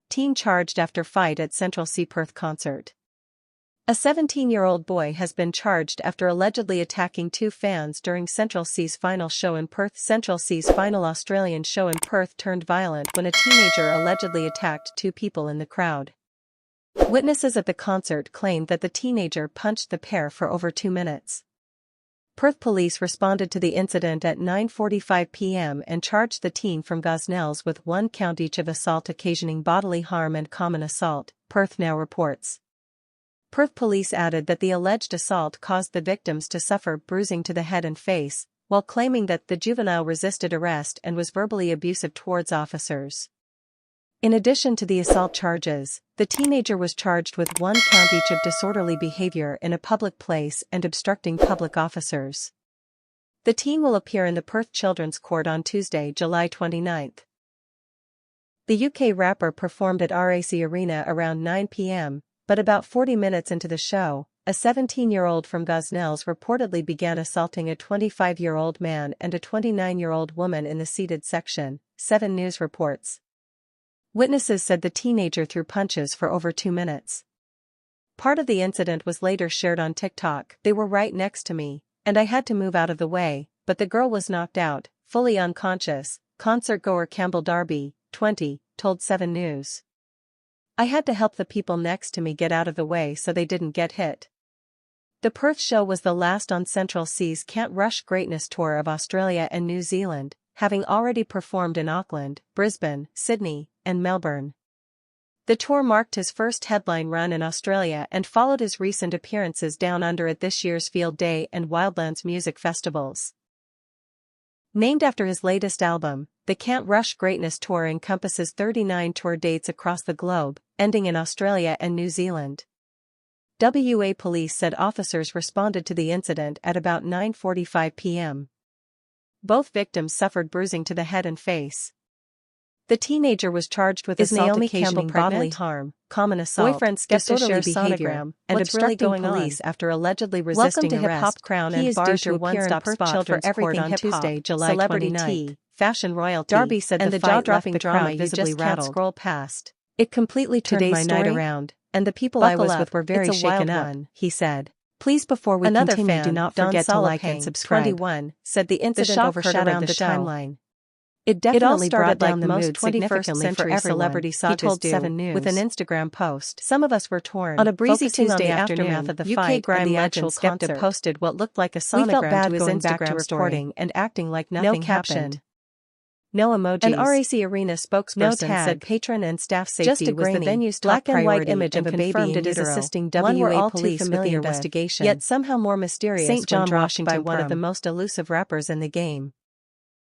Teen charged after fight at Central C Perth concert. A 17-year-old boy has been charged after allegedly attacking two fans during Central C's final show in Perth. Central C's final Australian show in Perth turned violent when a teenager allegedly attacked two people in the crowd. Witnesses at the concert claimed that the teenager punched the pair for over 2 minutes. Perth police responded to the incident at 9:45 p.m. and charged the teen from Gosnells with 1 count each of assault occasioning bodily harm and common assault, Perth Now reports. Perth police added that the alleged assault caused the victims to suffer bruising to the head and face, while claiming that the juvenile resisted arrest and was verbally abusive towards officers. In addition to the assault charges, the teenager was charged with 1 count each of disorderly behavior in a public place and obstructing public officers. The teen will appear in the Perth Children's Court on Tuesday, July 29. The UK rapper performed at RAC Arena around 9 p.m, but about 40 minutes into the show, a 17-year-old from Gosnells reportedly began assaulting a 25-year-old man and a 29-year-old woman in the seated section, 7 News reports. Witnesses said the teenager threw punches for over 2 minutes. Part of the incident was later shared on TikTok. They were right next to me, and I had to move out of the way, but the girl was knocked out, fully unconscious, concertgoer Campbell Darby, 20, told 7 News. I had to help the people next to me get out of the way so they didn't get hit. The Perth show was the last on Central C's Can't Rush Greatness tour of Australia and New Zealand, having already performed in Auckland, Brisbane, Sydney, and Melbourne. The tour marked his first headline run in Australia and followed his recent appearances down under at this year's Field Day and Wildlands music festivals. Named after his latest album, the Can't Rush Greatness tour encompasses 39 tour dates across the globe, ending in Australia and New Zealand. WA police said officers responded to the incident at about 9:45 p.m. Both victims suffered bruising to the head and face. The teenager was charged with assault occasioning bodily harm, common assault, Boyfriend Skepta shares sonogram, and What's obstructing really going police on? after allegedly resisting Welcome to arrest. Hip Hop Crown He and is Bar due to to appear one-stop in Perth spot for Children's everything Court on hip-hop, Tuesday, July celebrity 29. tea, fashion royalty, Darby said and the the fight jaw-dropping left the drama crowd you visibly just can't rattled. scroll past. It completely turned Today's my night story? around, and the people I Buckle was up, with were very it's a wild shaken up, one. he said. Please before we Another continue fan, do not Don forget to like and Solopang, subscribe. 21, said the incident shock overshadowed around the the show. timeline. It all definitely started brought down like the most mood 21st significantly for century everyone, celebrity he sagas told do, 7 News. with an Instagram post. Some of us were torn. On a breezy Focusing Tuesday on the afternoon, aftermath of the UK fight grime and the legend actual Skepta concert. posted What looked like a We felt sonogram bad to his going back to Instagram reporting story and acting like No nothing caption. happened. No emojis. An RAC Arena spokesperson No tag. said patron and staff Just safety a was the grainy, venue's top black and white priority image and of a baby confirmed in it is utero, assisting one we're WA all too police with the familiar with, investigation. yet somehow more mysterious St. John, when dropped Washington by one of the from. most elusive rappers in the game.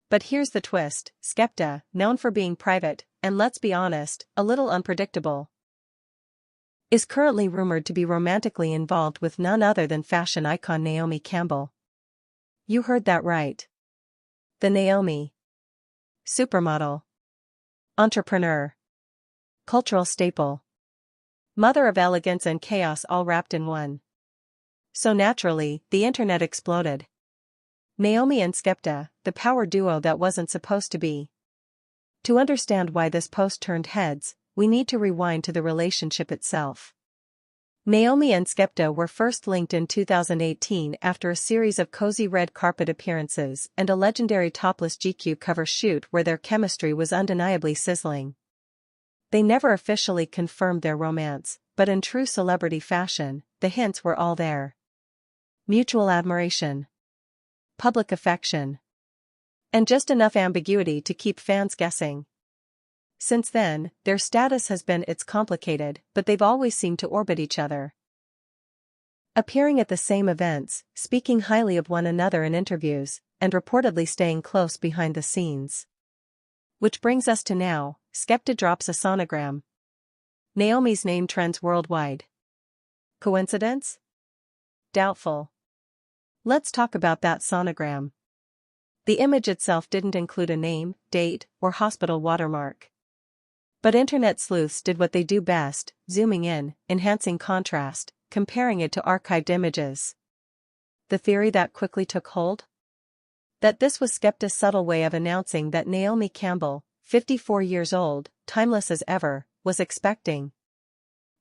But here's the twist: Skepta, known for being private, and let's be honest, a little unpredictable, is currently rumored to be romantically involved with none other than fashion icon Naomi Campbell. You heard that right. The Naomi. Supermodel. Entrepreneur. Cultural staple. Mother of elegance and chaos all wrapped in one. So naturally, the internet exploded. Naomi and Skepta, the power duo that wasn't supposed to be. To understand why this post turned heads, we need to rewind to the relationship itself. Naomi and Skepta were first linked in 2018 after a series of cozy red carpet appearances and a legendary topless GQ cover shoot where their chemistry was undeniably sizzling. They never officially confirmed their romance, but in true celebrity fashion, the hints were all there. Mutual admiration. Public affection. And just enough ambiguity to keep fans guessing. Since then, their status has been it's complicated, but they've always seemed to orbit each other. Appearing at the same events, speaking highly of one another in interviews, and reportedly staying close behind the scenes. Which brings us to now, Skepta drops a sonogram. Naomi's name trends worldwide. Coincidence? Doubtful. Let's talk about that sonogram. The image itself didn't include a name, date, or hospital watermark. But internet sleuths did what they do best, zooming in, enhancing contrast, comparing it to archived images. The theory that quickly took hold? That this was Skepta's subtle way of announcing that Naomi Campbell, 54 years old, timeless as ever, was expecting.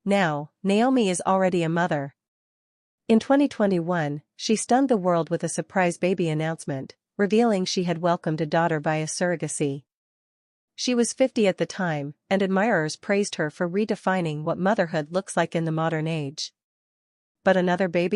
Now, Naomi is already a mother. In 2021, she stunned the world with a surprise baby announcement, revealing she had welcomed a daughter via surrogacy. She was 50 at the time, and admirers praised her for redefining what motherhood looks like in the modern age. But another baby?